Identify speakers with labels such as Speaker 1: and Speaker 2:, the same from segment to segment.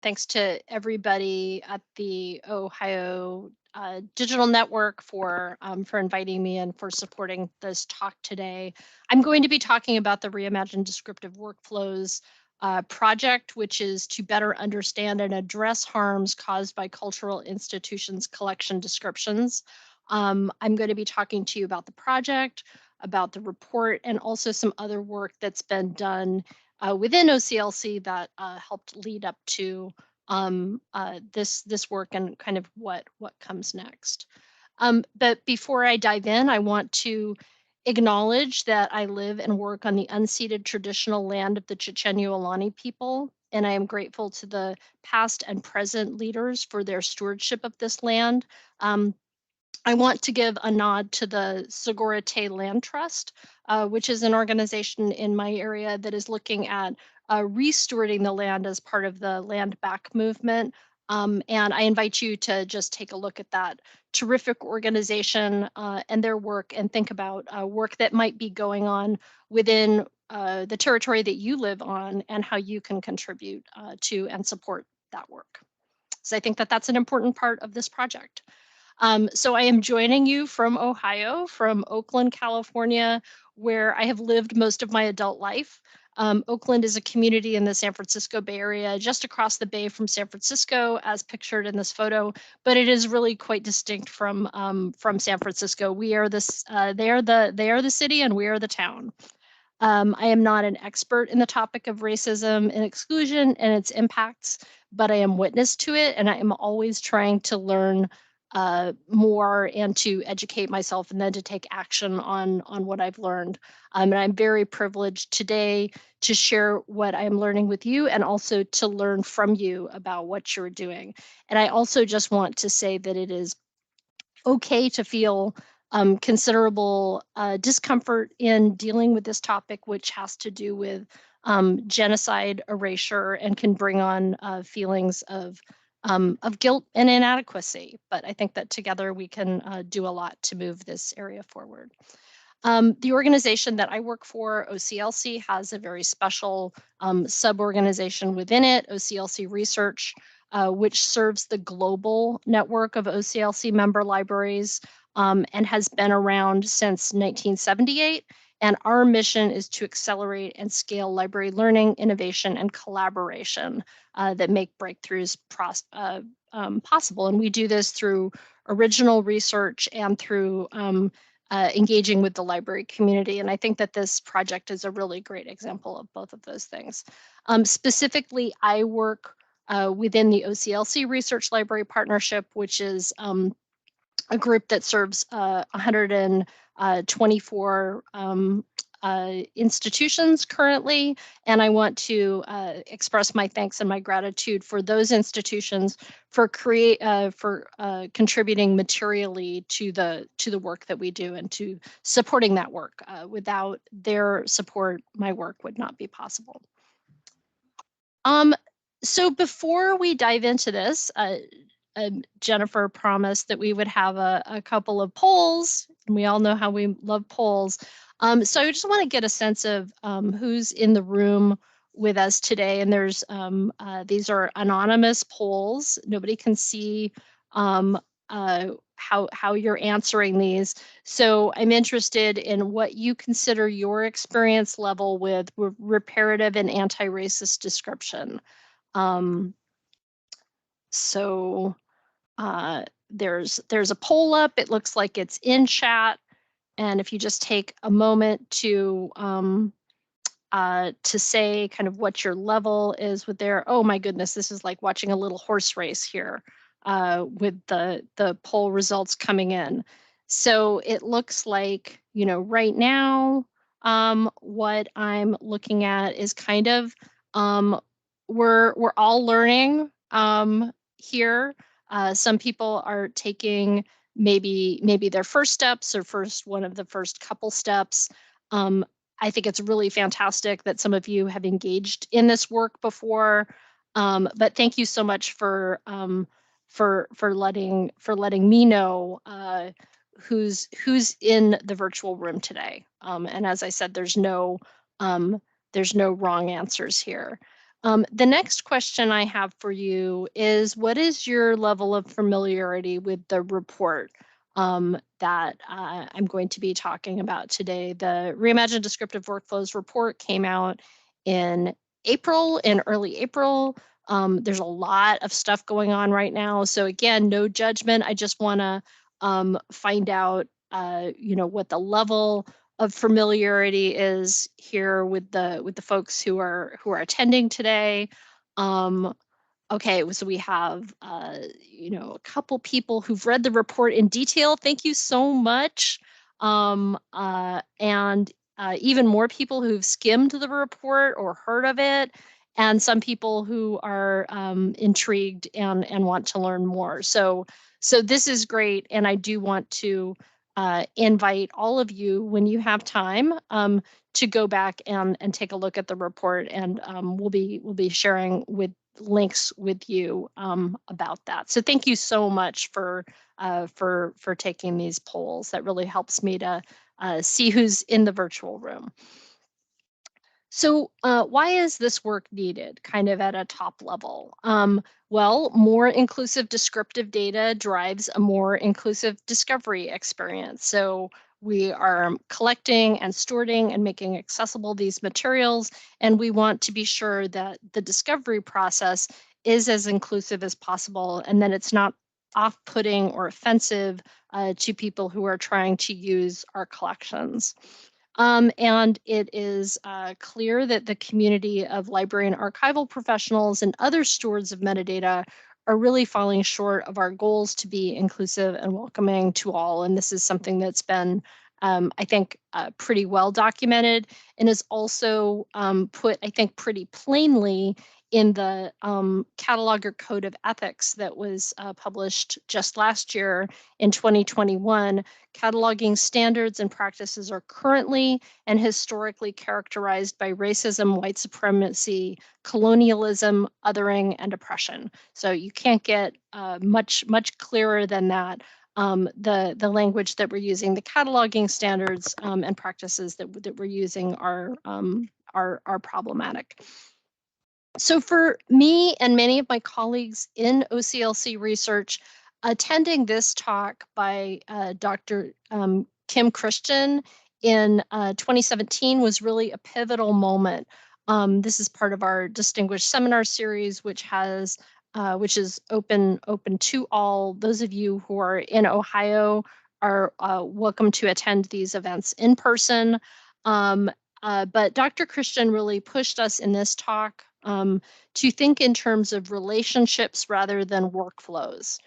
Speaker 1: Thanks to everybody at the Ohio Digital Network for inviting me and for supporting this talk today. I'm going to be talking about the Reimagine Descriptive Workflows project, which is to better understand and address harms caused by cultural institutions' collection descriptions. I'm going to be talking to you about the project, about the report, and also some other work that's been done within OCLC that helped lead up to this work and kind of what comes next. But before I dive in, I want to acknowledge that I live and work on the unceded traditional land of the Chochenyo people, and I am grateful to the past and present leaders for their stewardship of this land. I want to give a nod to the Segurite Land Trust, which is an organization in my area that is looking at restewarding the land as part of the land back movement. And I invite you to just take a look at that terrific organization and their work and think about work that might be going on within the territory that you live on and how you can contribute to and support that work. So I think that that's an important part of this project. So I am joining you from Ohio, from Oakland, California, where I have lived most of my adult life. Oakland is a community in the San Francisco Bay Area, just across the bay from San Francisco, as pictured in this photo. But it is really quite distinct from San Francisco. We are this, they are the city, and we are the town. I am not an expert in the topic of racism and exclusion and its impacts, but I am witness to it, and I am always trying to learn more and to educate myself and then to take action on what I've learned. And I'm very privileged today to share what I'm learning with you and also to learn from you about what you're doing. And I also just want to say that it is okay to feel considerable discomfort in dealing with this topic, which has to do with genocide, erasure, and can bring on feelings of guilt and inadequacy. But I think that together we can do a lot to move this area forward. The organization that I work for, OCLC, has a very special sub-organization within it, OCLC Research, which serves the global network of OCLC member libraries and has been around since 1978. And our mission is to accelerate and scale library learning, innovation, and collaboration that make breakthroughs possible. And we do this through original research and through engaging with the library community. And I think that this project is a really great example of both of those things. Specifically, I work within the OCLC Research Library Partnership, which is a group that serves 124 institutions currently, and I want to express my thanks and my gratitude for those institutions for contributing materially to the work that we do and to supporting that work. Without their support, my work would not be possible. So before we dive into this, Jennifer promised that we would have a couple of polls, and we all know how we love polls. So I just want to get a sense of who's in the room with us today. And there's these are anonymous polls. Nobody can see how you're answering these. So I'm interested in what you consider your experience level with reparative and anti-racist description. So there's a poll up. It looks like it's in chat. And if you just take a moment to say kind of what your level is with there. Oh my goodness, this is like watching a little horse race here with the poll results coming in. So it looks like, you know, right now, what I'm looking at is kind of we're all learning here. Some people are taking maybe their first steps or one of the first couple steps. I think it's really fantastic that some of you have engaged in this work before. But thank you so much for letting me know who's in the virtual room today. And as I said, there's no wrong answers here. The next question I have for you is, what is your level of familiarity with the report that I'm going to be talking about today? The Reimagine Descriptive Workflows report came out in early April. There's a lot of stuff going on right now. So again, no judgment. I just want to find out, what the level of familiarity is here with the folks who are attending today. Okay, so we have a couple people who've read the report in detail. Thank you so much. And even more people who've skimmed the report or heard of it, and some people who are intrigued and want to learn more. So this is great, and I do want to invite all of you, when you have time, to go back and take a look at the report, and we'll be sharing with links with you about that. So thank you so much for taking these polls. That really helps me to see who's in the virtual room. So why is this work needed, kind of at a top level? Well, more inclusive descriptive data drives a more inclusive discovery experience. So we are collecting and storing and making accessible these materials, and we want to be sure that the discovery process is as inclusive as possible, and that it's not off-putting or offensive to people who are trying to use our collections. And it is clear that the community of library and archival professionals and other stewards of metadata are really falling short of our goals to be inclusive and welcoming to all. And this is something that's been, I think, pretty well documented, and is also put, I think, pretty plainly in the Cataloger Code of Ethics that was published just last year in 2021. Cataloging standards and practices are currently and historically characterized by racism, white supremacy, colonialism, othering, and oppression. So you can't get much clearer than that. The language that we're using, the cataloging standards and practices that we're using are problematic. So for me and many of my colleagues in OCLC research, attending this talk by Dr. Kim Christian in 2017 was really a pivotal moment. This is part of our distinguished seminar series, which is open to all. Those of you who are in Ohio are welcome to attend these events in person. But Dr. Christian really pushed us in this talk to think in terms of relationships rather than workflows.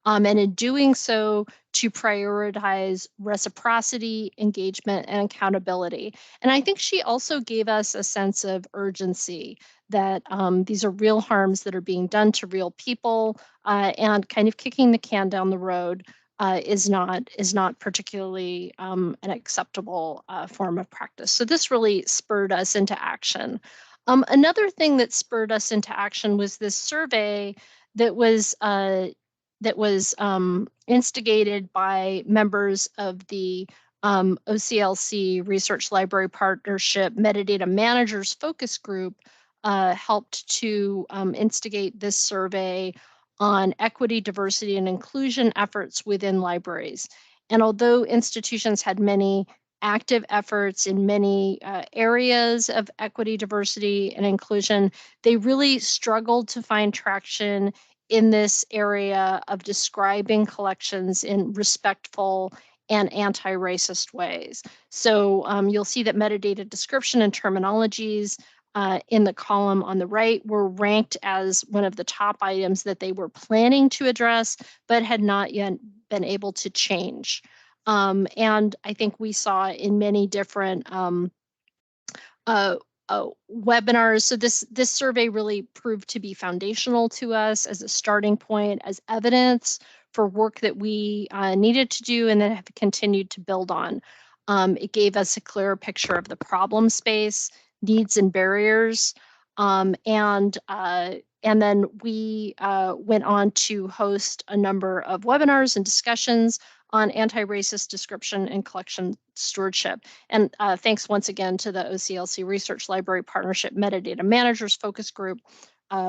Speaker 1: And in doing so, to prioritize reciprocity, engagement, and accountability. And I think she also gave us a sense of urgency that these are real harms that are being done to real people, and kind of kicking the can down the road is not particularly an acceptable form of practice. So this really spurred us into action. Another thing that spurred us into action was this survey that was instigated by members of the OCLC Research Library Partnership Metadata Managers Focus Group. Helped to instigate this survey on equity, diversity, and inclusion efforts within libraries. And although institutions had many active efforts in many areas of equity, diversity, and inclusion, they really struggled to find traction in this area of describing collections in respectful and anti-racist ways. So you'll see that metadata description and terminologies in the column on the right were ranked as one of the top items that they were planning to address, but had not yet been able to change. And I think we saw in many different webinars. So this survey really proved to be foundational to us as a starting point, as evidence for work that we needed to do and then have continued to build on. It gave us a clearer picture of the problem space, needs, and barriers. And then we went on to host a number of webinars and discussions on anti-racist description and collection stewardship. And thanks once again to the OCLC Research Library Partnership Metadata Managers Focus Group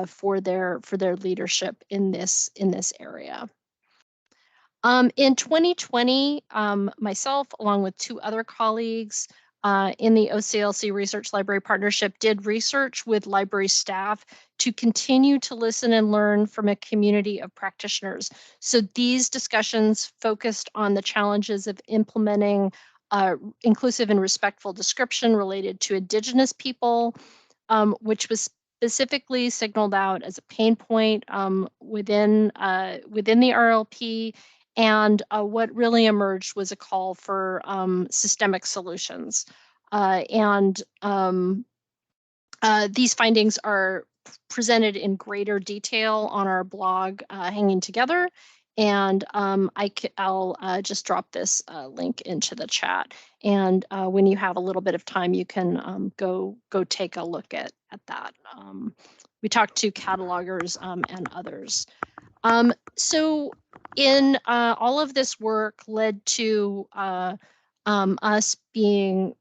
Speaker 1: for their leadership in this area. In 2020, myself, along with 2 other colleagues in the OCLC Research Library Partnership, did research with library staff to continue to listen and learn from a community of practitioners. So these discussions focused on the challenges of implementing inclusive and respectful description related to Indigenous people, which was specifically signaled out as a pain point within the RLP. And what really emerged was a call for systemic solutions. These findings are presented in greater detail on our blog, Hanging Together. And I'll just drop this link into the chat. And when you have a little bit of time, you can go take a look at that. We talked to catalogers and others. So in all of this work led to us being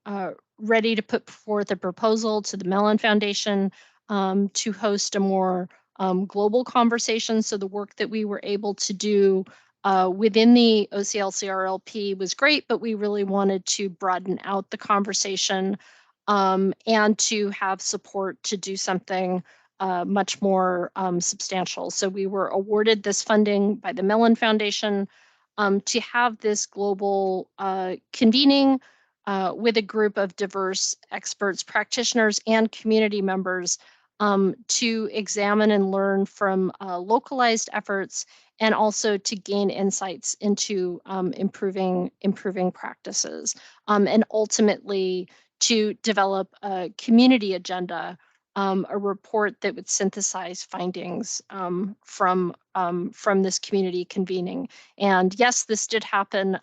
Speaker 1: ready to put forth a proposal to the Mellon Foundation to host a more global conversation. So the work that we were able to do within the OCLC RLP was great, but we really wanted to broaden out the conversation and to have support to do something much more substantial. So we were awarded this funding by the Mellon Foundation to have this global convening with a group of diverse experts, practitioners, and community members to examine and learn from localized efforts, and also to gain insights into improving practices, and ultimately to develop a community agenda, a report that would synthesize findings from this community convening. And yes, this did happen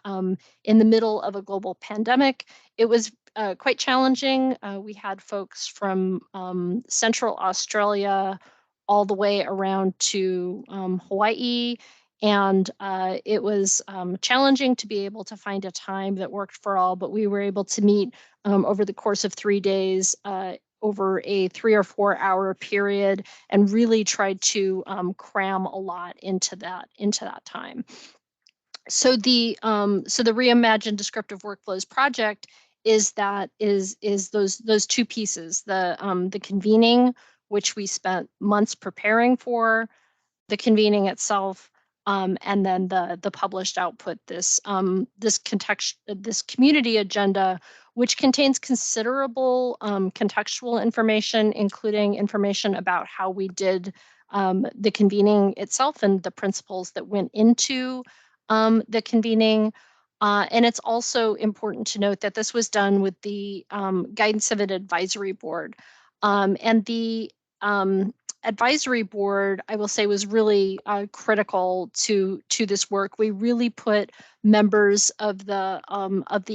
Speaker 1: in the middle of a global pandemic. It was quite challenging. We had folks from Central Australia all the way around to Hawaii. And it was challenging to be able to find a time that worked for all, but we were able to meet over the course of 3 days over a 3 or 4 hour period, and really tried to cram a lot into that time. So the Reimagine Descriptive Workflows project is those 2 pieces: the convening, which we spent months preparing for, the convening itself, and then the published output, this community agenda, which contains considerable contextual information, including information about how we did the convening itself and the principles that went into the convening. And it's also important to note that this was done with the guidance of an advisory board. And the advisory board, I will say, was really critical to this work. We really put members of the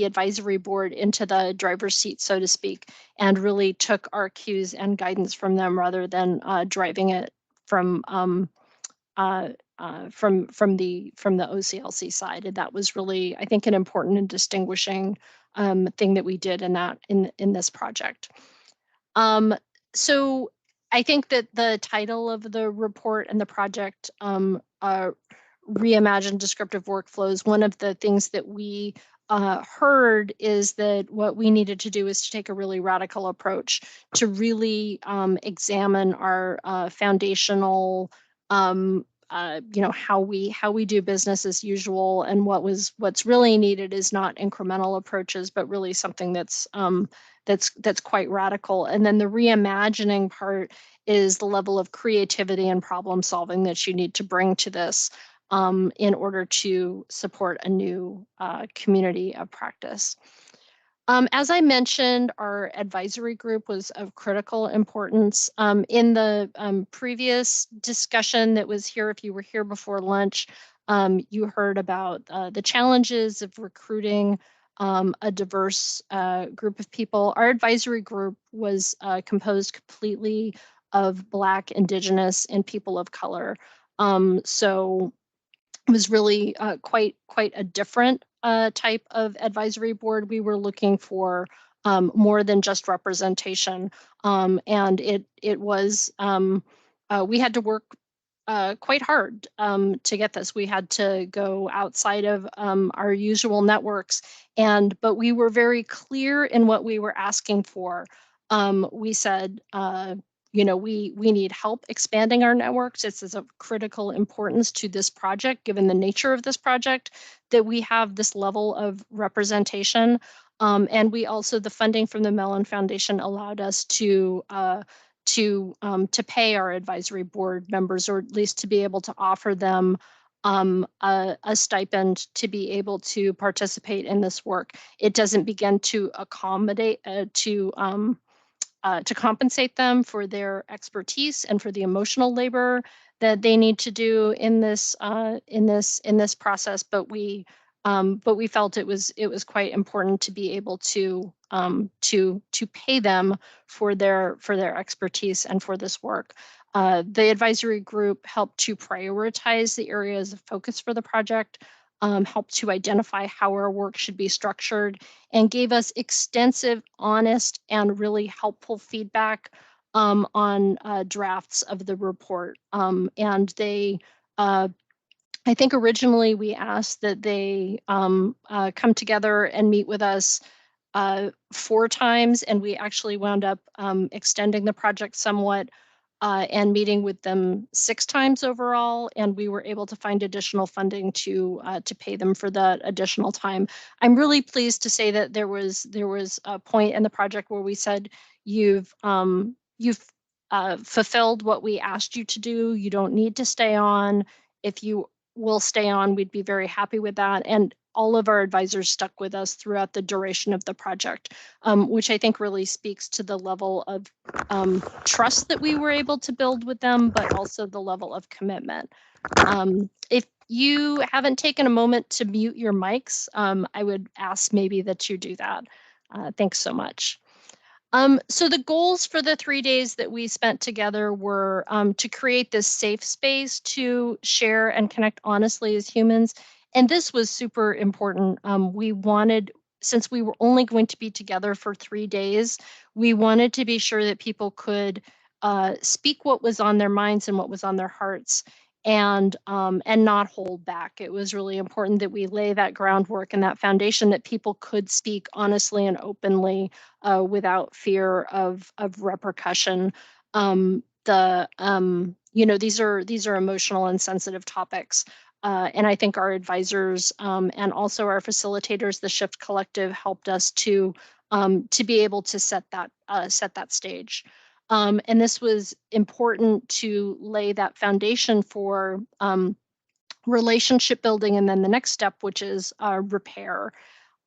Speaker 1: advisory board into the driver's seat, so to speak, and really took our cues and guidance from them rather than driving it from the OCLC side. And that was really, I think, an important and distinguishing thing that we did in this project. So I think that the title of the report and the project, Reimagine Descriptive Workflows, one of the things that we heard is that what we needed to do is to take a really radical approach to really examine our foundational, how we do business as usual, and what's really needed is not incremental approaches, but really something that's quite radical. And then the reimagining part is the level of creativity and problem solving that you need to bring to this in order to support a new community of practice. As I mentioned, our advisory group was of critical importance. In the previous discussion that was here, if you were here before lunch, you heard about the challenges of recruiting a diverse group of people. Our advisory group was composed completely of Black, Indigenous, and people of color. So was really quite a different type of advisory board. We were looking for more than just representation, and it was we had to work quite hard to get this. We had to go outside of our usual networks, but we were very clear in what we were asking for. We said, we need help expanding our networks. It's of critical importance to this project, given the nature of this project, that we have this level of representation. And we also, the funding from the Mellon Foundation allowed us to pay our advisory board members, or at least to be able to offer them a stipend to be able to participate in this work. It doesn't begin to accommodate to compensate them for their expertise and for the emotional labor that they need to do in this process. But we felt it was quite important to be able to pay them for their expertise and for this work. The advisory group helped to prioritize the areas of focus for the project, helped to identify how our work should be structured, and gave us extensive, honest, and really helpful feedback on drafts of the report. And they, I think originally we asked that they come together and meet with us 4 times, and we actually wound up extending the project somewhat and meeting with them 6 times overall, and we were able to find additional funding to pay them for that additional time. I'm really pleased to say that there was a point in the project where we said, you've fulfilled what we asked you to do. You don't need to stay on. If you will stay on, we'd be very happy with that. And all of our advisors stuck with us throughout the duration of the project, which I think really speaks to the level of trust that we were able to build with them, but also the level of commitment. If you haven't taken a moment to mute your mics, I would ask maybe that you do that. Thanks so much. So the goals for the 3 days that we spent together were to create this safe space to share and connect honestly as humans. And this was super important. We wanted, since we were only going to be together for 3 days, we wanted to be sure that people could speak what was on their minds and what was on their hearts, and not hold back. It was really important that we lay that groundwork and that foundation that people could speak honestly and openly without fear of repercussion. These are emotional and sensitive topics. And I think our advisors and also our facilitators, the Shift Collective, helped us to be able to set that stage. And this was important to lay that foundation for relationship building, and then the next step, which is repair.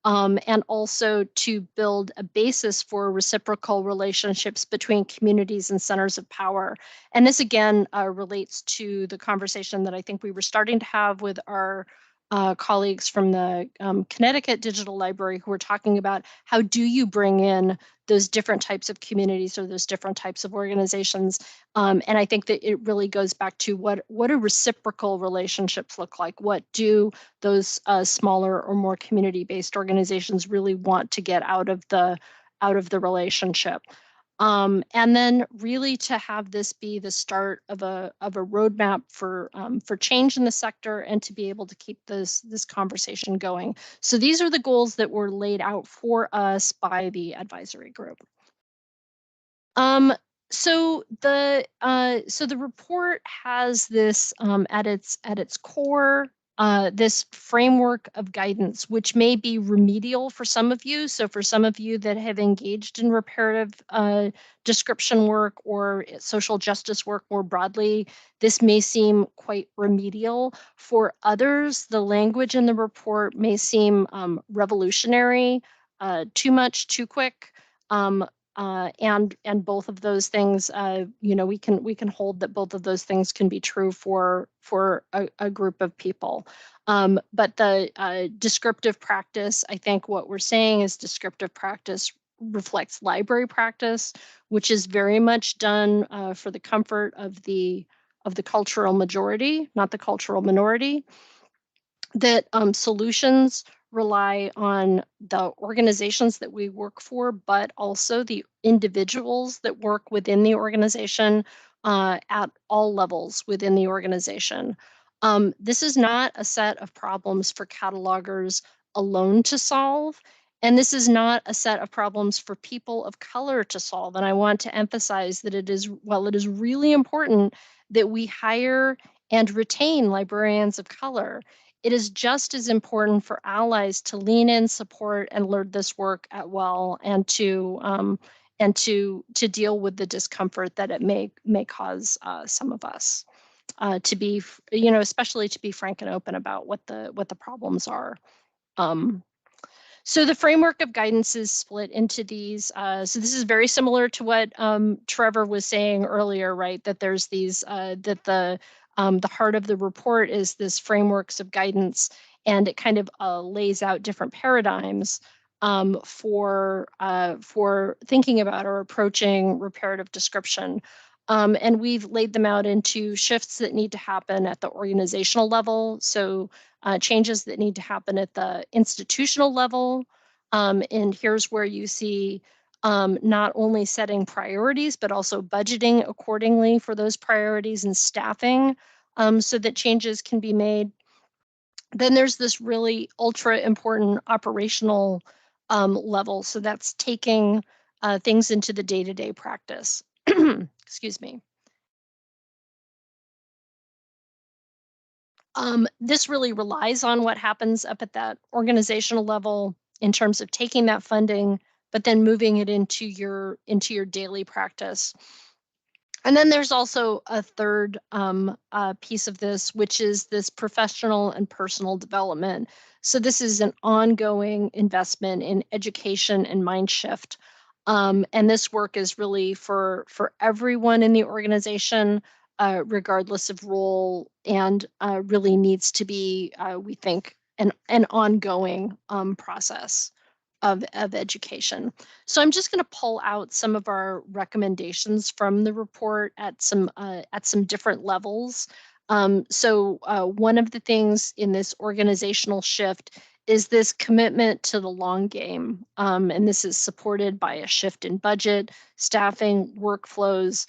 Speaker 1: And also to build a basis for reciprocal relationships between communities and centers of power. And this again relates to the conversation that I think we were starting to have with our colleagues from the Connecticut Digital Library, who were talking about how do you bring in those different types of communities or those different types of organizations. And I think that it really goes back to what do reciprocal relationships look like? What do those smaller or more community-based organizations really want to get out of the relationship? And then really to have this be the start of a roadmap for change in the sector, and to be able to keep this conversation going. So these are the goals that were laid out for us by the advisory group. So the report has this at its core, this framework of guidance, which may be remedial for some of you. So for some of you that have engaged in reparative description work or social justice work more broadly, this may seem quite remedial. For others, the language in the report may seem revolutionary, too much, too quick. And both of those things, we can hold that both of those things can be true for a group of people. But the descriptive practice, I think what we're saying is descriptive practice reflects library practice, which is very much done for the comfort of the cultural majority, not the cultural minority. that solutions rely on the organizations that we work for, but also the individuals that work within the organization at all levels within the organization. This is not a set of problems for catalogers alone to solve. And this is not a set of problems for people of color to solve. And I want to emphasize that it is, while it is really important that we hire and retain librarians of color, it is just as important for allies to lean in, support, and learn this work at well, and to deal with the discomfort that it may cause some of us. To be, especially to be frank and open about what the problems are. Um, so the framework of guidance is split into these. So this is very similar to what Trevor was saying earlier, right? That there's these, that the heart of the report is this frameworks of guidance, and it kind of lays out different paradigms for thinking about or approaching reparative description. And we've laid them out into shifts that need to happen at the organizational level. So changes that need to happen at the institutional level. And here's where you see not only setting priorities, but also budgeting accordingly for those priorities and staffing so that changes can be made. Then there's this really ultra important operational level. So that's taking things into the day-to-day practice. Excuse me. This really relies on what happens up at that organizational level in terms of taking that funding, but then moving it into your daily practice. And then there's also a third piece of this, which is this professional and personal development. So this is an ongoing investment in education and mind shift. And this work is really for everyone in the organization, regardless of role, and really needs to be, we think, an ongoing process of education. So I'm just going to pull out some of our recommendations from the report at some different levels. So one of the things in this organizational shift is this commitment to the long game. And this is supported by a shift in budget, staffing, workflows.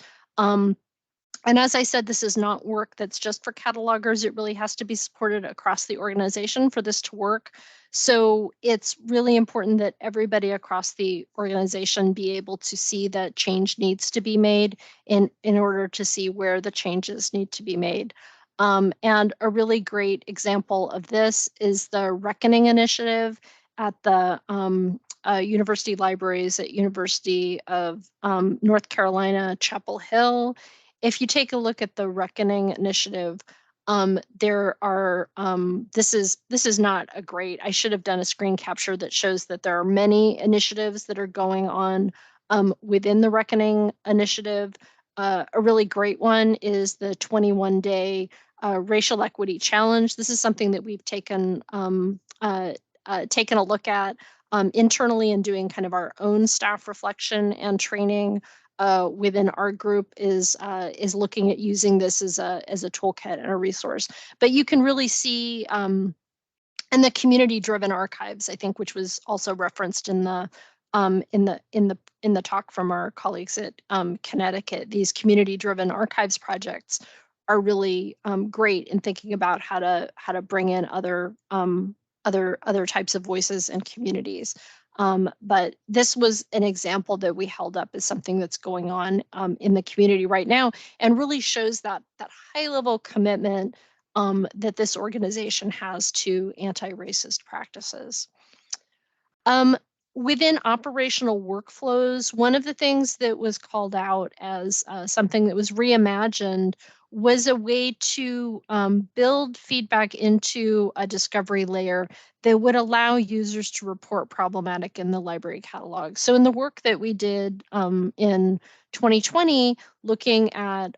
Speaker 1: And as I said, this is not work that's just for catalogers. It really has to be supported across the organization for this to work. So it's really important that everybody across the organization be able to see that change needs to be made in order to see where the changes need to be made. And a really great example of this is the Reckoning Initiative at the university libraries at University of North Carolina, Chapel Hill. If you take a look at the Reckoning Initiative, there are, this is not a great, I should have done a screen capture that shows that there are many initiatives that are going on within the Reckoning Initiative. A really great one is the 21-day racial equity challenge. This is something that we've taken a look at internally and doing kind of our own staff reflection and training within our group is looking at using this as a toolkit and a resource. But you can really see, and the community-driven archives, I think, which was also referenced in the talk from our colleagues at Connecticut. These community-driven archives projects are really great in thinking about how to bring in other types of voices and communities. But this was an example that we held up as something that's going on in the community right now, and really shows that high-level commitment that this organization has to anti-racist practices. Within operational workflows, one of the things that was called out as something that was reimagined was a way to build feedback into a discovery layer that would allow users to report problematic in the library catalog. So in the work that we did in 2020, looking at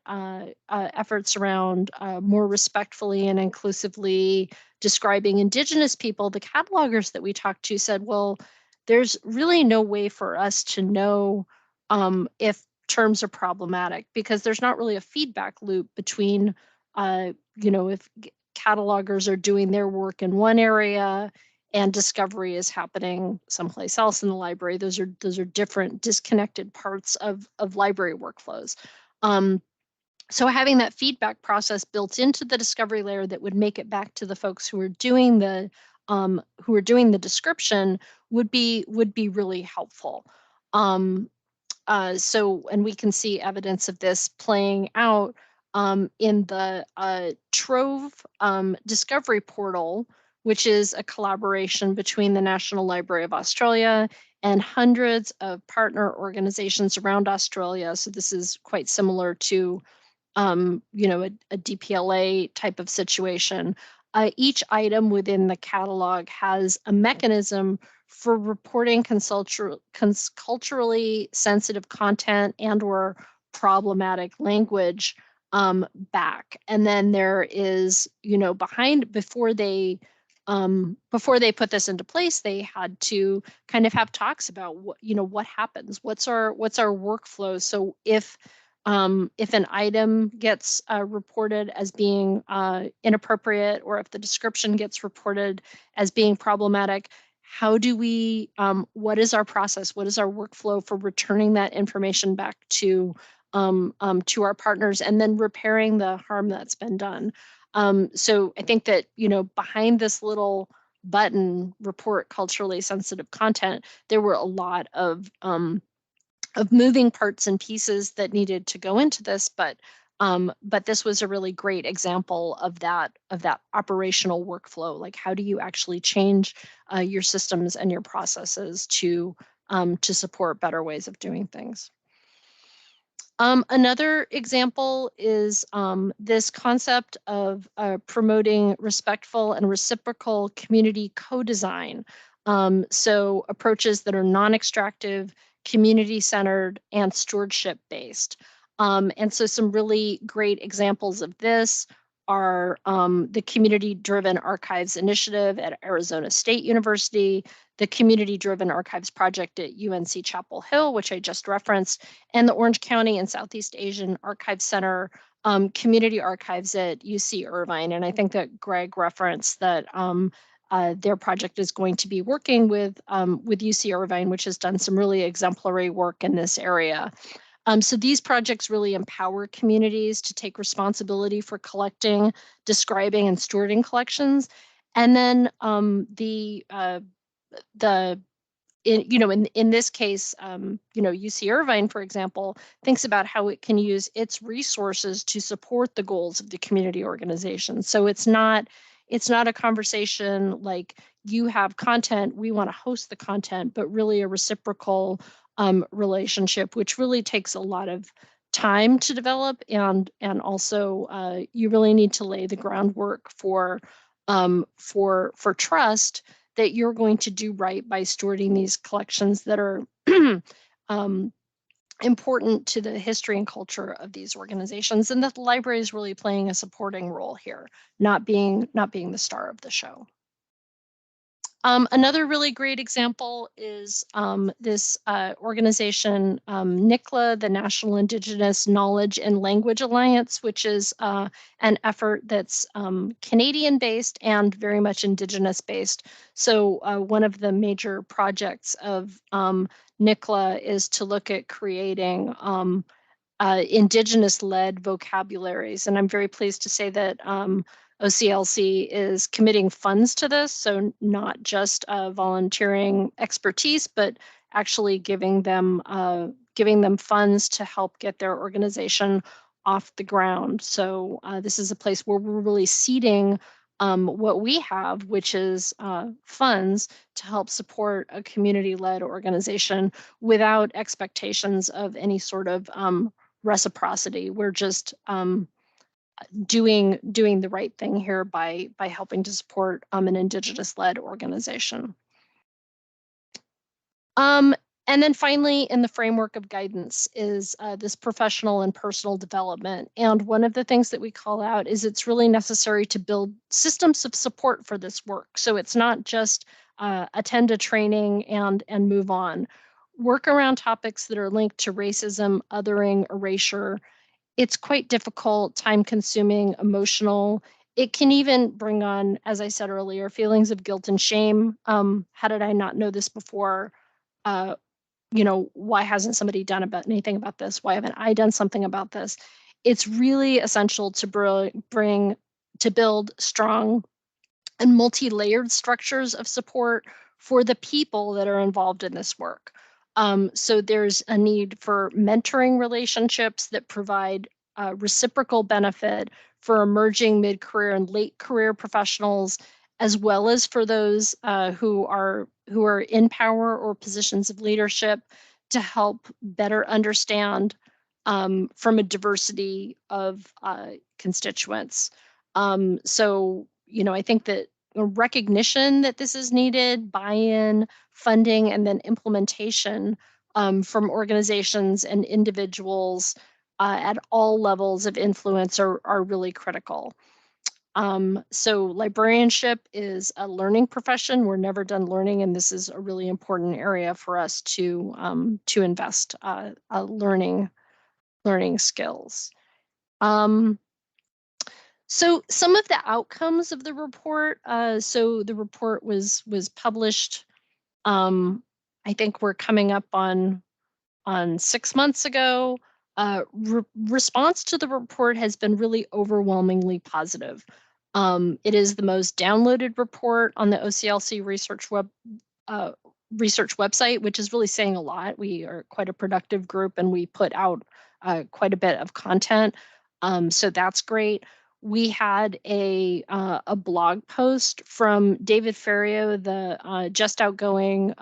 Speaker 1: efforts around more respectfully and inclusively describing Indigenous people, the catalogers that we talked to said, well, there's really no way for us to know if terms are problematic, because there's not really a feedback loop between, if catalogers are doing their work in one area and discovery is happening someplace else in the library. Those are different, disconnected parts of library workflows. So having that feedback process built into the discovery layer that would make it back to the folks who are doing the description would be really helpful. And we can see evidence of this playing out in the Trove Discovery Portal, which is a collaboration between the National Library of Australia and hundreds of partner organizations around Australia. So this is quite similar to a DPLA type of situation. Each item within the catalog has a mechanism for reporting culturally sensitive content and or problematic language back. And then there is, before they put this into place, they had to kind of have talks about what happens, what's our workflow. So if an item gets reported as being inappropriate, or if the description gets reported as being problematic, how do we, what is our process? What is our workflow for returning that information back to our partners and then repairing the harm that's been done? So I think that, behind this little button, report culturally sensitive content, there were a lot of moving parts and pieces that needed to go into this, but this was a really great example of that operational workflow. Like, how do you actually change your systems and your processes to support better ways of doing things? Another example is this concept of promoting respectful and reciprocal community co-design. So approaches that are non-extractive, community-centered, and stewardship-based. And so some really great examples of this are the Community-Driven Archives Initiative at Arizona State University, the Community-Driven Archives Project at UNC Chapel Hill, which I just referenced, and the Orange County and Southeast Asian Archive Center Community Archives at UC Irvine. And I think that Greg referenced that their project is going to be working with UC Irvine, which has done some really exemplary work in this area. So these projects really empower communities to take responsibility for collecting, describing, and stewarding collections. And then in this case, UC Irvine, for example, thinks about how it can use its resources to support the goals of the community organization. So it's not a conversation like you have content, we want to host the content, but really a reciprocal relationship, which really takes a lot of time to develop, and also you really need to lay the groundwork for trust that you're going to do right by stewarding these collections that are important to the history and culture of these organizations, and that the library is really playing a supporting role here, not being the star of the show. Another really great example is this organization, NICLA, the National Indigenous Knowledge and Language Alliance, which is an effort that's Canadian-based and very much Indigenous-based. So one of the major projects of NICLA is to look at creating Indigenous-led vocabularies. And I'm very pleased to say that OCLC is committing funds to this, so not just volunteering expertise, but actually giving them funds to help get their organization off the ground. So this is a place where we're really seeding what we have, which is funds to help support a community-led organization without expectations of any sort of reciprocity. We're just doing the right thing here by helping to support an Indigenous-led organization. And then finally, in the framework of guidance is this professional and personal development. And one of the things that we call out is it's really necessary to build systems of support for this work. So it's not just attend a training and move on. Work around topics that are linked to racism, othering, erasure. It's quite difficult, time-consuming, emotional. it can even bring on, as I said earlier, feelings of guilt and shame. How did I not know this before? Why hasn't somebody done anything about this? Why haven't I done something about this? It's really essential to build strong and multi-layered structures of support for the people that are involved in this work. So there's a need for mentoring relationships that provide reciprocal benefit for emerging mid-career and late career professionals, as well as for those who are in power or positions of leadership, to help better understand from a diversity of constituents. I think that recognition that this is needed, buy-in, funding, and then implementation from organizations and individuals at all levels of influence are really critical. So librarianship is a learning profession. We're never done learning, and this is a really important area for us to invest learning skills. So some of the outcomes of the report. So the report was published. I think we're coming up on 6 months ago. Response to the report has been really overwhelmingly positive. It is the most downloaded report on the OCLC research website, which is really saying a lot. We are quite a productive group, and we put out quite a bit of content. So that's great. We had a blog post from David Ferriero, the just outgoing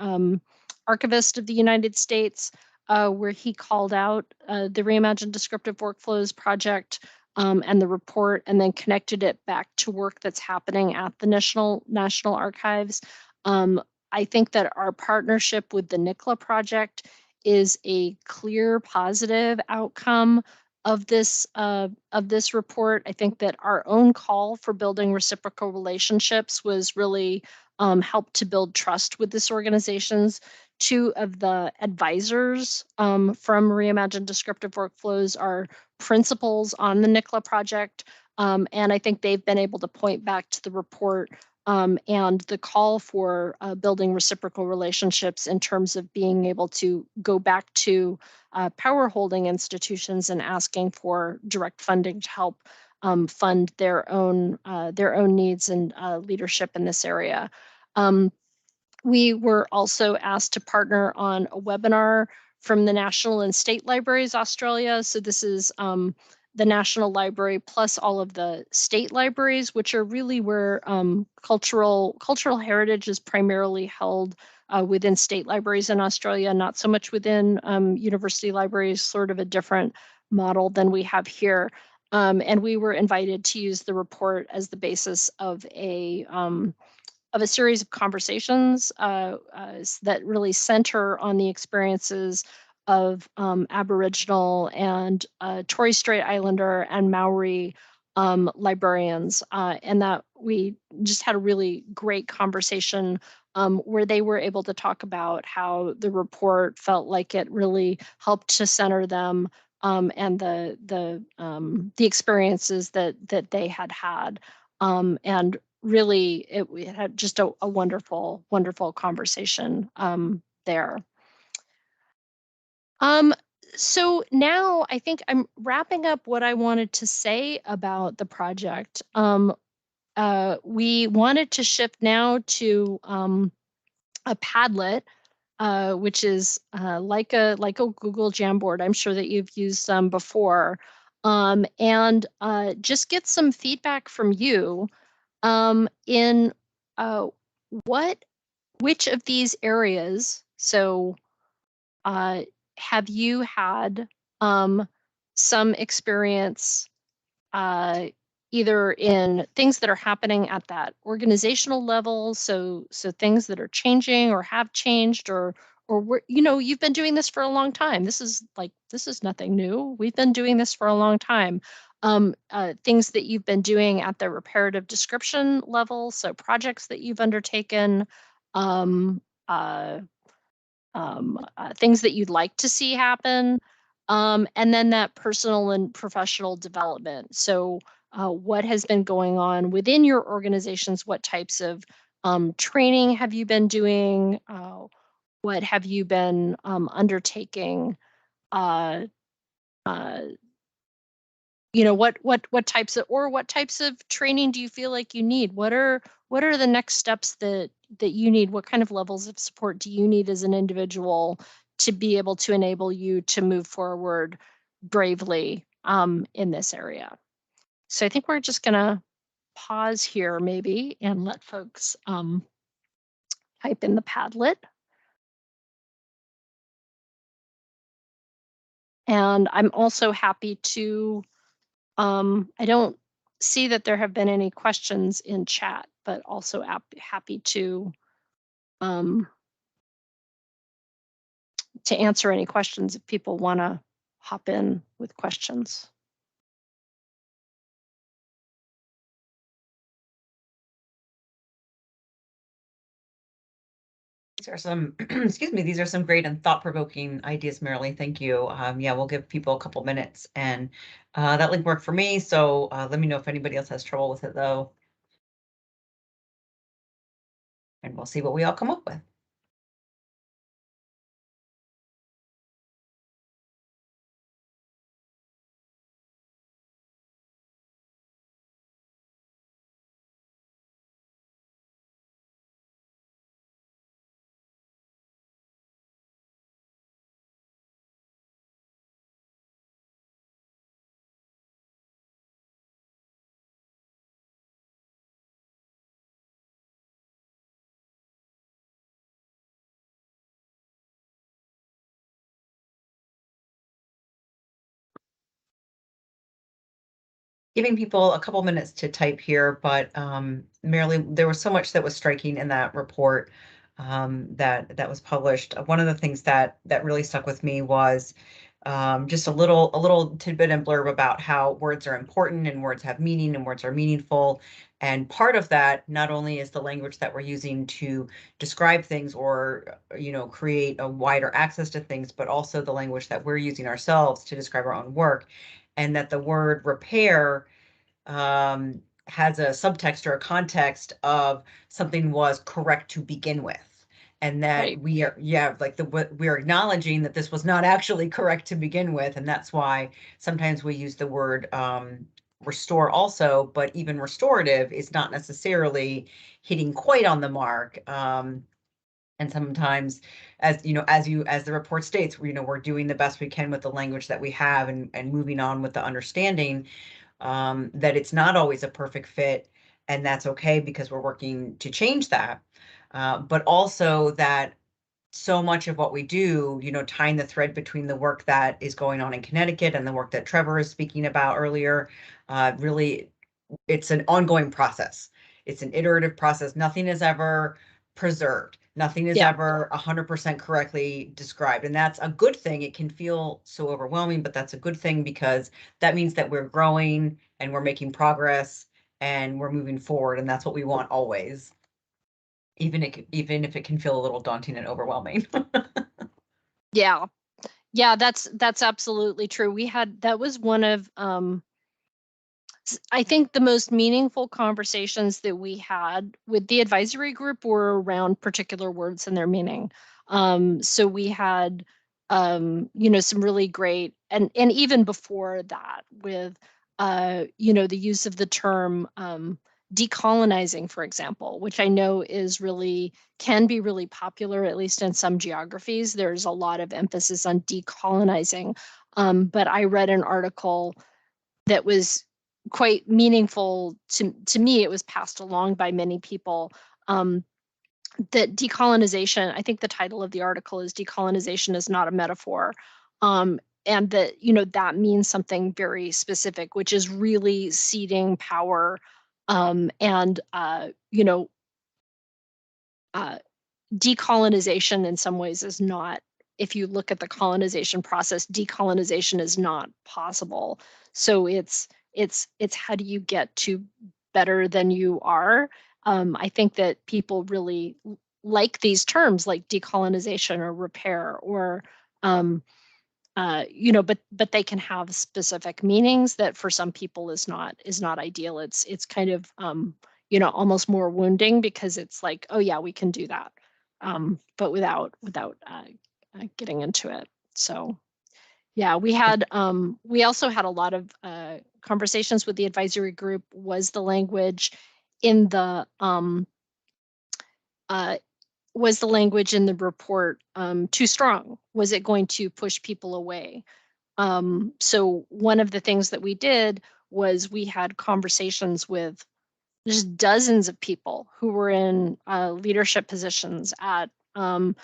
Speaker 1: archivist of the United States, where he called out the Reimagine Descriptive Workflows project and the report, and then connected it back to work that's happening at the National Archives. I think that our partnership with the NICLA project is a clear positive outcome of this report. I think that our own call for building reciprocal relationships was really helped to build trust with this organizations. 2 of the advisors from Reimagine Descriptive Workflows are principals on the NICLA project, and I think they've been able to point back to the report and the call for building reciprocal relationships in terms of being able to go back to power holding institutions and asking for direct funding to help fund their own needs and leadership in this area. We were also asked to partner on a webinar from the National and State Libraries Australia. So this is the National Library plus all of the state libraries, which are really where cultural heritage is primarily held within state libraries in Australia, not so much within university libraries, sort of a different model than we have here. And we were invited to use the report as the basis of a series of conversations that really center on the experiences of Aboriginal and Torres Strait Islander and Maori librarians, and that we just had a really great conversation where they were able to talk about how the report felt like it really helped to center them and the experiences that they had, and really it had just a wonderful conversation there. So now I think I'm wrapping up what I wanted to say about the project. We wanted to shift now to a Padlet, which is like a Google Jamboard. I'm sure that you've used some before, and just get some feedback from you in which of these areas. So have you had some experience either in things that are happening at that organizational level, so things that are changing or have changed, or you've been doing this for a long time. This is nothing new. We've been doing this for a long time. Things that you've been doing at the reparative description level, so projects that you've undertaken, things that you'd like to see happen, and then that personal and professional development. So what has been going on within your organizations? What types of training have you been doing? What have you been undertaking? Uh, uh, what types of training do you feel like you need? What are the next steps that you need? What kind of levels of support do you need as an individual to be able to enable you to move forward bravely in this area? So I think we're just gonna pause here maybe and let folks type in the Padlet. And I'm also happy to, I don't see that there have been any questions in chat, but also happy um, to answer any questions if people want to hop in with questions.
Speaker 2: These are some, excuse me, these are some great and thought-provoking ideas, Merrilee. Thank you. Yeah, we'll give people a couple minutes, and that link worked for me. So let me know if anybody else has trouble with it, though. And we'll see what we all come up with. Giving people a couple minutes to type here, but Merrilee, there was so much that was striking in that report that was published. One of the things that really stuck with me was just a little tidbit and blurb about how words are important and words have meaning and words are meaningful. And part of that not only is the language that we're using to describe things or create a wider access to things, but also the language that we're using ourselves to describe our own work. And that the word repair has a subtext or a context of something was correct to begin with. And that
Speaker 1: Right.
Speaker 2: we are, we're acknowledging that this was not actually correct to begin with. And that's why sometimes we use the word restore also, but even restorative is not necessarily hitting quite on the mark. And sometimes, as the report states, we're doing the best we can with the language that we have and moving on with the understanding that it's not always a perfect fit, and that's okay because we're working to change that. But also that so much of what we do, tying the thread between the work that is going on in Connecticut and the work that Trevor is speaking about earlier, really, it's an ongoing process. It's an iterative process. Nothing is ever preserved. Nothing is ever 100% correctly described. And that's a good thing. It can feel so overwhelming, but that's a good thing because that means that we're growing and we're making progress and we're moving forward. And that's what we want always, even if it can feel a little daunting and overwhelming.
Speaker 1: Yeah, that's absolutely true. That was one of I think the most meaningful conversations that we had with the advisory group were around particular words and their meaning. So we had, some really great, and even before that, with, the use of the term decolonizing, for example, which I know can be really popular, at least in some geographies. There's a lot of emphasis on decolonizing. But I read an article that was quite meaningful to me. It was passed along by many people, that decolonization, I think the title of the article is Decolonization is Not a Metaphor. And that, that means something very specific, which is really ceding power, and decolonization in some ways is not, if you look at the colonization process, decolonization is not possible. So it's how do you get to better than you are? I think that people really like these terms like decolonization or repair or but they can have specific meanings that for some people is not ideal. It's kind of almost more wounding, because it's like, oh yeah, we can do that, but without getting into it. So yeah, we also had a lot of conversations with the advisory group. Was the language in the report too strong? Was it going to push people away? So one of the things that we did was we had conversations with just dozens of people who were in leadership positions at a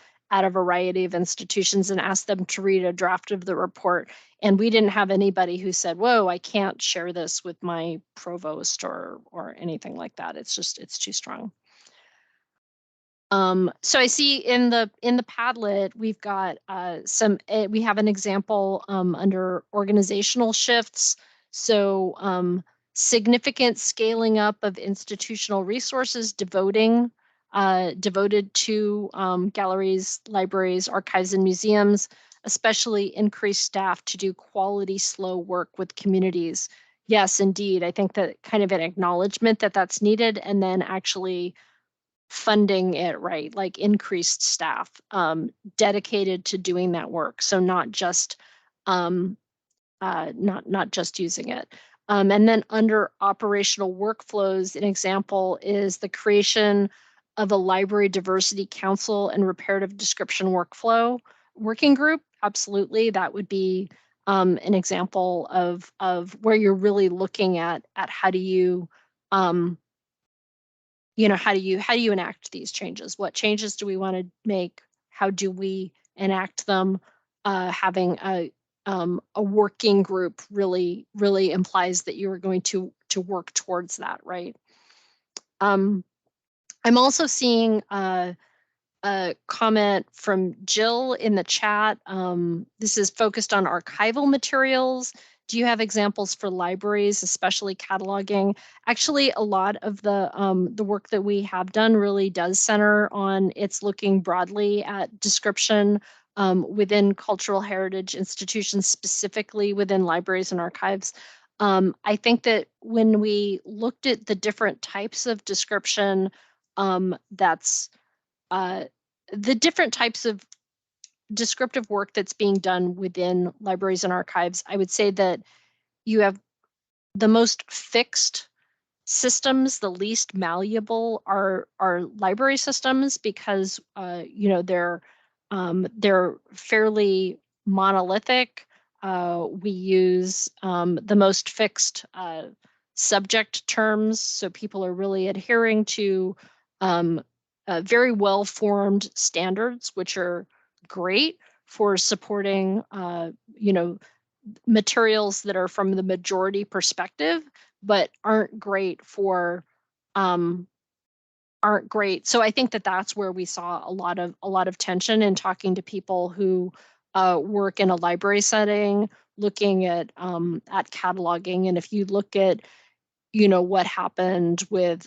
Speaker 1: variety of institutions, and asked them to read a draft of the report. And we didn't have anybody who said, whoa, I can't share this with my provost or anything like that. It's too strong. So I see in the Padlet, we've got we have an example under organizational shifts. So significant scaling up of institutional resources devoted to galleries, libraries, archives, and museums, especially increased staff to do quality, slow work with communities. Yes, indeed. I think that kind of an acknowledgement that that's needed, and then actually funding it right, like increased staff dedicated to doing that work. So not just not just using it. And then under operational workflows, an example is the creation of a library diversity council and reparative description workflow working group. Absolutely, that would be an example of where you're really looking at how do you how do you enact these changes? What changes do we want to make? How do we enact them? Having a working group really implies that you are going to work towards that, right? I'm also seeing a comment from Jill in the chat. This is focused on archival materials. Do you have examples for libraries, especially cataloging? Actually, a lot of the work that we have done really does center on, it's looking broadly at description within cultural heritage institutions, specifically within libraries and archives. I think that when we looked at the different types of description, that's the different types of descriptive work that's being done within libraries and archives, I would say that you have the most fixed systems, the least malleable are library systems, because they're fairly monolithic. We use the most fixed subject terms, so people are really adhering to very well-formed standards, which are great for supporting materials that are from the majority perspective, but aren't great. So I think that that's where we saw a lot of tension in talking to people who work in a library setting, looking at cataloging. And if you look at what happened with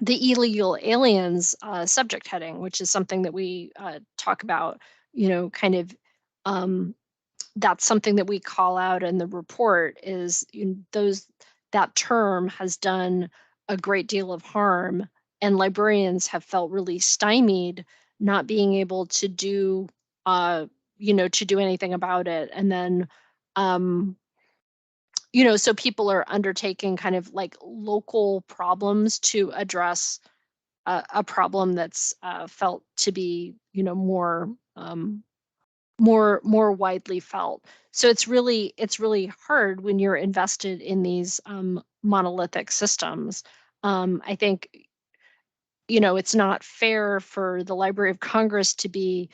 Speaker 1: the illegal aliens subject heading, which is something that we talk about, kind of that's something that we call out in the report, is that term has done a great deal of harm, and librarians have felt really stymied, not being able to do anything about it. And then so people are undertaking kind of like local problems to address a problem that's felt to be more widely felt. So it's really hard when you're invested in these monolithic systems. I think it's not fair for the Library of Congress to be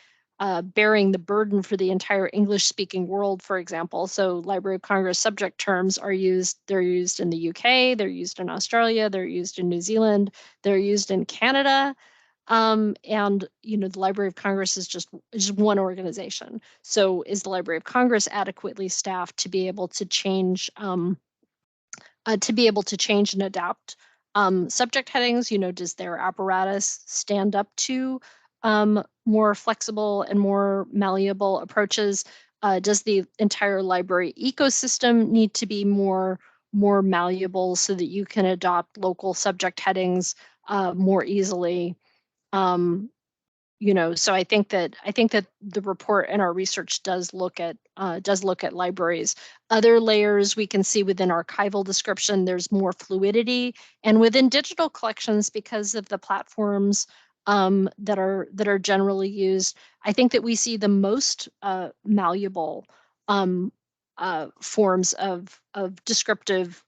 Speaker 1: bearing the burden for the entire English-speaking world, for example. So Library of Congress subject terms they're used in the UK, they're used in Australia, they're used in New Zealand, they're used in Canada. And the Library of Congress is just one organization. So is the Library of Congress adequately staffed to be able to change and adapt subject headings? Does their apparatus stand up to more flexible and more malleable approaches? does the entire library ecosystem need to be more malleable so that you can adopt local subject headings more easily? So I think that the report and our research does look at libraries. Other layers we can see within archival description, there's more fluidity, and within digital collections, because of the platforms that are generally used, I think that we see the most malleable forms of descriptive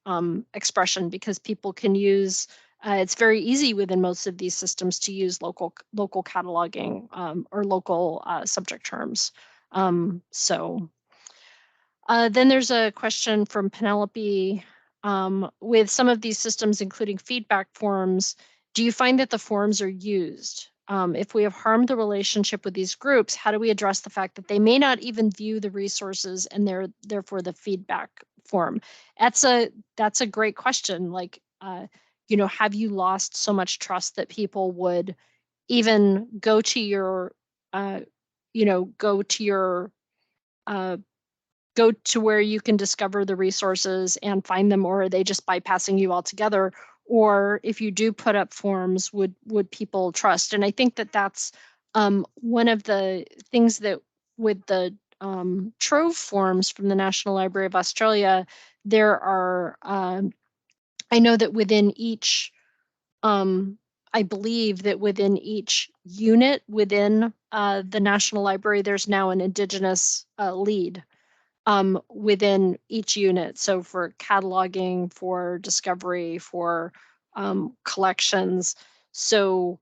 Speaker 1: expression, because people can use. It's very easy within most of these systems to use local cataloging or local subject terms. Then there's a question from Penelope. With some of these systems, including feedback forms, do you find that the forms are used? If we have harmed the relationship with these groups, how do we address the fact that they may not even view the resources and therefore the feedback form? That's a great question. Like, have you lost so much trust that people would even go to your, go to where you can discover the resources and find them, or are they just bypassing you altogether? Or if you do put up forms, would people trust? And I think that that's one of the things that with the Trove forms from the National Library of Australia, there are, I know that within each, I believe that within each unit within the National Library, there's now an Indigenous lead within each unit. So for cataloging, for discovery, for collections. So,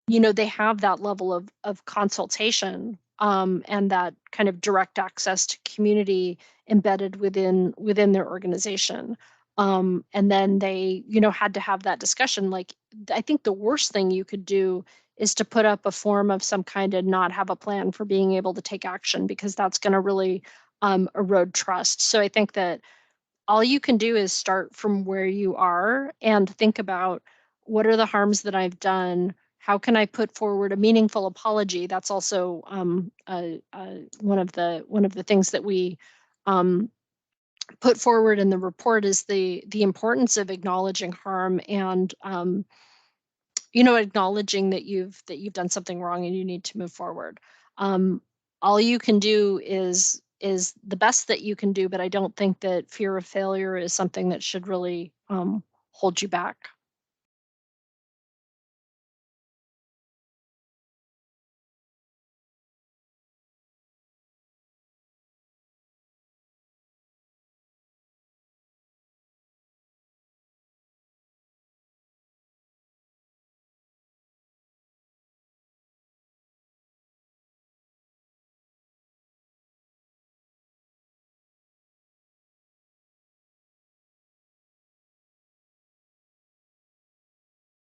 Speaker 1: they have that level of consultation and that kind of direct access to community embedded within their organization. And then they, had to have that discussion. Like, I think the worst thing you could do is to put up a form of some kind and not have a plan for being able to take action, because that's going to really erode trust. So I think that all you can do is start from where you are and think about, what are the harms that I've done? How can I put forward a meaningful apology? That's also one of the things that we put forward in the report, is the importance of acknowledging harm and acknowledging that you've done something wrong and you need to move forward. All you can do is the best that you can do, but I don't think that fear of failure is something that should really hold you back.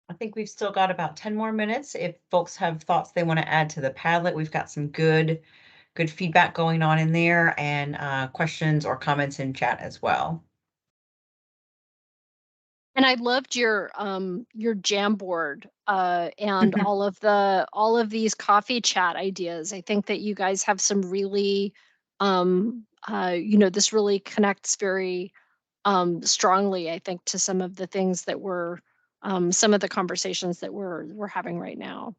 Speaker 2: I think we've still got about 10 more minutes. If folks have thoughts they want to add to the Padlet, we've got some good feedback going on in there, and questions or comments in chat as well.
Speaker 1: And I loved your Jamboard and all of these coffee chat ideas. I think that you guys have some really this really connects very strongly, I think, to some of the things that we're some of the conversations that we're having right now.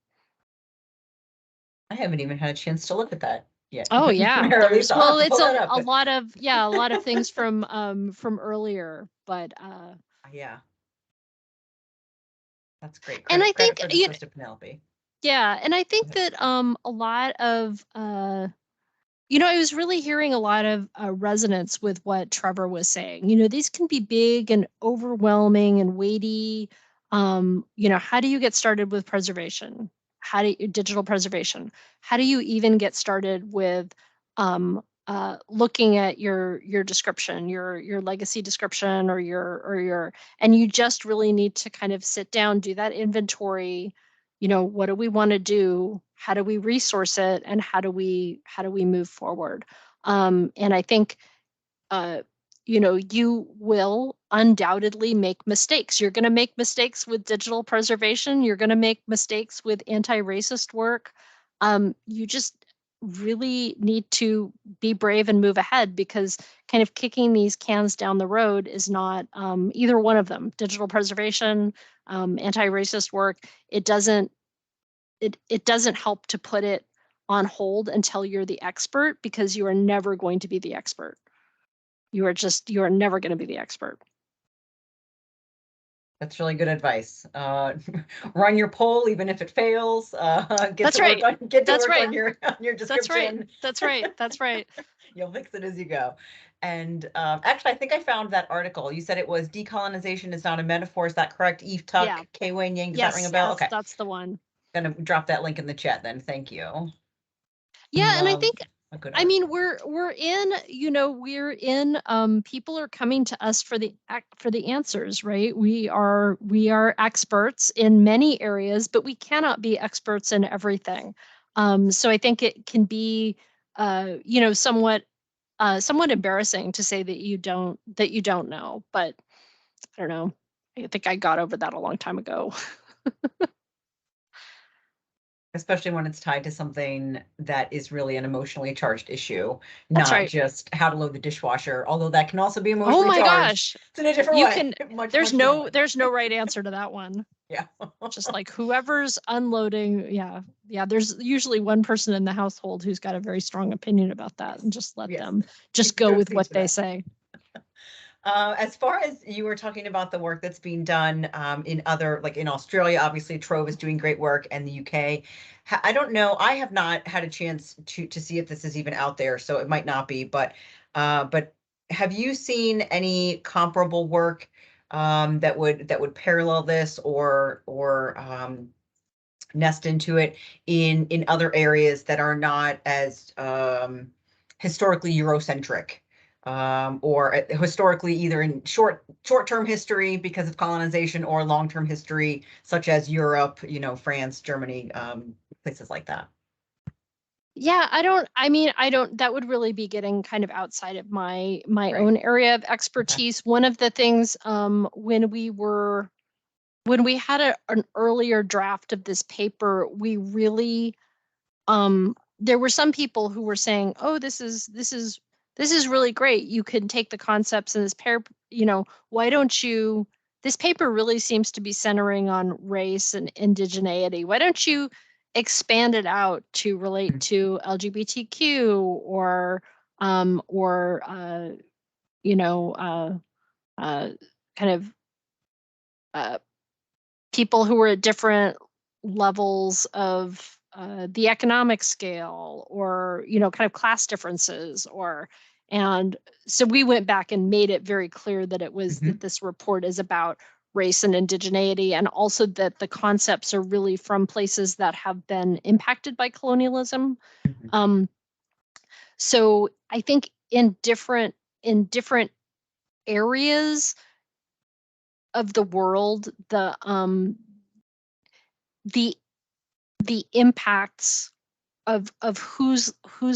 Speaker 2: I haven't even had a chance to look at that yet.
Speaker 1: Oh yeah,
Speaker 2: Merrilee, so I'll have to
Speaker 1: it's
Speaker 2: pull that up,
Speaker 1: a
Speaker 2: but
Speaker 1: lot of things from earlier, but
Speaker 2: yeah. That's great.
Speaker 1: and I
Speaker 2: Credit
Speaker 1: think
Speaker 2: for this goes to Penelope.
Speaker 1: yeah, and I think that a lot of I was really hearing a lot of resonance with what Trevor was saying. These can be big and overwhelming and weighty. How do you get started with preservation? How do you, digital preservation? How do you even get started with looking at your description, your legacy description, or your, and you just really need to kind of sit down, do that inventory. What do we want to do? How do we resource it? And how do we move forward? And I think, you will undoubtedly make mistakes. You're going to make mistakes with digital preservation. You're going to make mistakes with anti-racist work. You just really need to be brave and move ahead, because kind of kicking these cans down the road is not either one of them. Digital preservation, anti-racist work, it doesn't help to put it on hold until you're the expert, because you are never going to be the expert. You are never going to be the expert.
Speaker 2: That's really good advice. Run your poll, even if it fails. Get
Speaker 1: That's
Speaker 2: to
Speaker 1: right.
Speaker 2: work on get to
Speaker 1: That's
Speaker 2: work
Speaker 1: right.
Speaker 2: on your description.
Speaker 1: That's right. That's right.
Speaker 2: You'll fix it as you go. And actually, I think I found that article. You said it was decolonization is not a metaphor. Is that correct? Eve Tuck,
Speaker 1: Yeah.
Speaker 2: Kay Wayne Yang. Does that ring a bell?
Speaker 1: Yes,
Speaker 2: Okay,
Speaker 1: that's the one.
Speaker 2: gonna drop that link in the chat then. Thank you.
Speaker 1: Yeah, and I think,
Speaker 2: A good
Speaker 1: I mean,
Speaker 2: article.
Speaker 1: we're in people are coming to us for the answers, right? We are experts in many areas, but we cannot be experts in everything. So I think it can be somewhat embarrassing to say that you don't know, but I don't know. I think I got over that a long time ago.
Speaker 2: Especially when it's tied to something that is really an emotionally charged issue,
Speaker 1: That's
Speaker 2: not
Speaker 1: right.
Speaker 2: just how to load the dishwasher, although that can also be
Speaker 1: Oh
Speaker 2: emotionally
Speaker 1: my
Speaker 2: charged.
Speaker 1: gosh.
Speaker 2: It's in a different
Speaker 1: You
Speaker 2: way.
Speaker 1: can
Speaker 2: Much
Speaker 1: there's
Speaker 2: different way.
Speaker 1: no right answer to that one.
Speaker 2: Yeah.
Speaker 1: Just like whoever's unloading, yeah, there's usually one person in the household who's got a very strong opinion about that, and just let
Speaker 2: Yes.
Speaker 1: them just
Speaker 2: Keep
Speaker 1: go
Speaker 2: no
Speaker 1: with
Speaker 2: seat
Speaker 1: what
Speaker 2: for
Speaker 1: they
Speaker 2: that.
Speaker 1: say.
Speaker 2: As far as you were talking about the work that's being done in other, like in Australia, obviously Trove is doing great work, and the UK. I don't know. I have not had a chance to see if this is even out there, so it might not be. But have you seen any comparable work that would parallel this or nest into it in other areas that are not as historically Eurocentric, or historically either in short-term history because of colonization or long-term history, such as Europe, France, Germany, places like that.
Speaker 1: Yeah, that would really be getting kind of outside of my
Speaker 2: Right.
Speaker 1: own area of expertise. One of the things when we had an earlier draft of this paper, we really there were some people who were saying, "Oh, this is really great. You can take the concepts in this pair, why don't you this paper really seems to be centering on race and indigeneity. Why don't you expand it out to relate to LGBTQ or kind of people who are at different levels of the economic scale, or kind of class differences, and so we went back and made it very clear that it was that this report is about race and indigeneity, and also that the concepts are really from places that have been impacted by colonialism. So I think in different areas of the world, the impacts of who's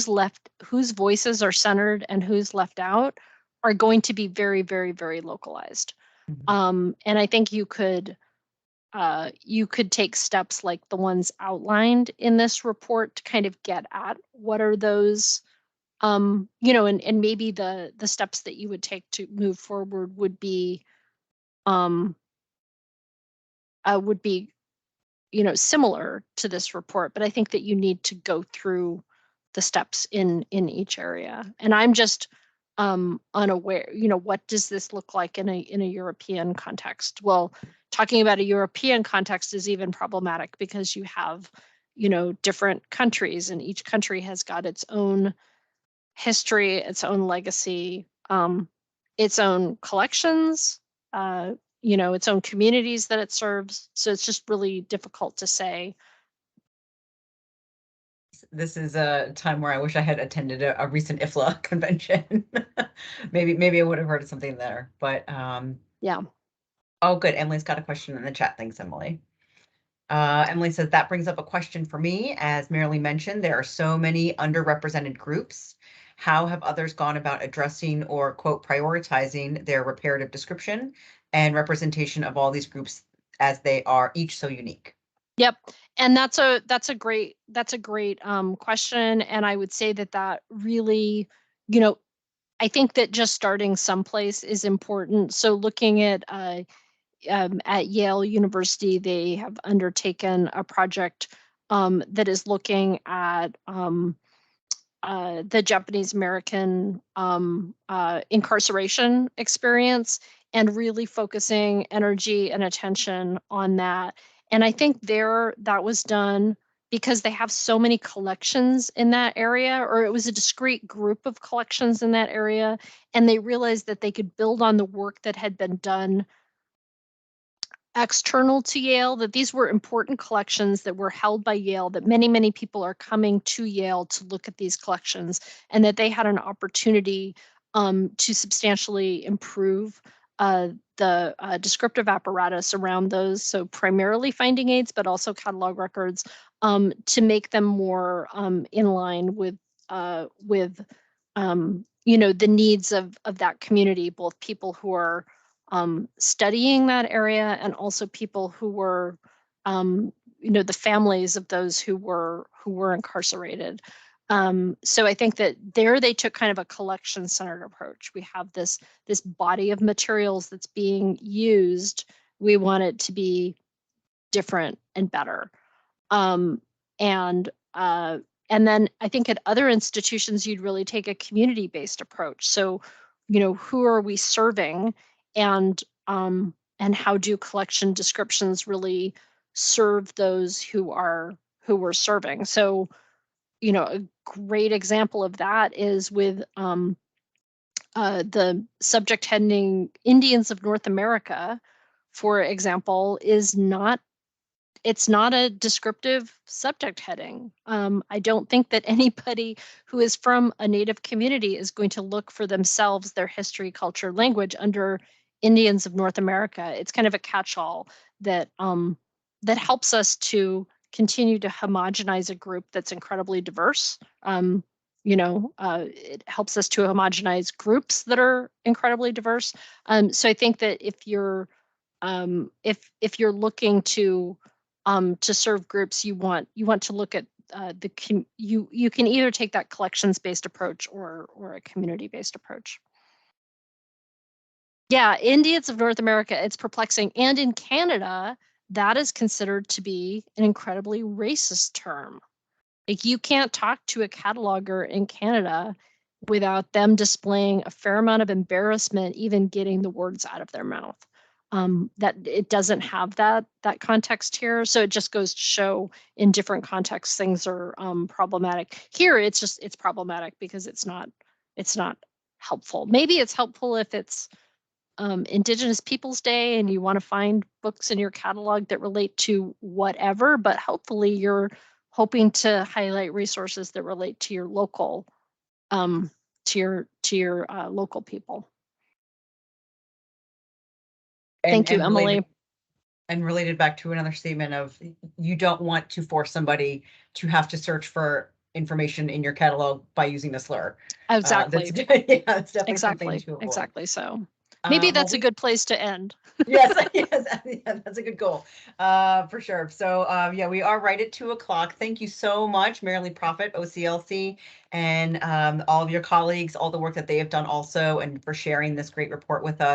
Speaker 1: left, whose voices are centered and who's left out, are going to be very, very, very localized. And I think you could take steps like the ones outlined in this report to kind of get at what are those, and maybe the steps that you would take to move forward would be similar to this report, but I think that you need to go through the steps in each area. And I'm just unaware, what does this look like in a European context? Well, talking about a European context is even problematic because you have, different countries, and each country has got its own history, its own legacy, its own collections, its own communities that it serves. So it's just really difficult to say.
Speaker 2: This is a time where I wish I had attended a recent IFLA convention. maybe I would have heard of something there, but
Speaker 1: Yeah.
Speaker 2: Oh, good. Emily's got a question in the chat. Thanks, Emily. Emily says, that brings up a question for me. As Merrilee mentioned, there are so many underrepresented groups. How have others gone about addressing or, quote, prioritizing their reparative description and representation of all these groups, as they are each so unique?
Speaker 1: Yep. And that's a great question. And I would say that really, I think that just starting someplace is important. So looking at Yale University, they have undertaken a project that is looking at the Japanese American incarceration experience and really focusing energy and attention on that. And I think that was done because they have so many collections in that area, or it was a discrete group of collections in that area. And they realized that they could build on the work that had been done external to Yale, that these were important collections that were held by Yale, that many, many people are coming to Yale to look at these collections, and that they had an opportunity to substantially improve the descriptive apparatus around those. So primarily finding aids, but also catalog records, to make them more in line with the needs of that community, both people who are studying that area and also people who were the families of those who were incarcerated. So I think that there they took kind of a collection-centered approach. We have this body of materials that's being used. We want it to be different and better. And then I think at other institutions, you'd really take a community-based approach. So, who are we serving, and how do collection descriptions really serve those who we're serving? So, a great example of that is with the subject heading Indians of North America, for example, it's not a descriptive subject heading. I don't think that anybody who is from a Native community is going to look for themselves, their history, culture, language under Indians of North America. It's kind of a catch-all that helps us to continue to homogenize a group that's incredibly diverse. It helps us to homogenize groups that are incredibly diverse. So I think that if you're looking to serve groups, you want to look at you can either take that collections-based approach or a community-based approach. Yeah, Indians of North America, it's perplexing. And in Canada, that is considered to be an incredibly racist term. Like, you can't talk to a cataloger in Canada without them displaying a fair amount of embarrassment, even getting the words out of their mouth. That it doesn't have that context here. So it just goes to show in different contexts, things are problematic. Here, it's problematic because it's not helpful. Maybe it's helpful if it's Indigenous Peoples Day and you want to find books in your catalog that relate to whatever, but hopefully you're hoping to highlight resources that relate to your local local people. Thank you, Emily.
Speaker 2: And related back to another statement of, you don't want to force somebody to have to search for information in your catalog by using a slur.
Speaker 1: Exactly.
Speaker 2: It's definitely
Speaker 1: exactly.
Speaker 2: Something to avoid.
Speaker 1: Exactly. So maybe that's a good place to end.
Speaker 2: Yes, that's a good goal, for sure. So yeah, we are right at 2:00. Thank you so much, Merrilee Proffitt, OCLC, and all of your colleagues, all the work that they have done also, and for sharing this great report with us.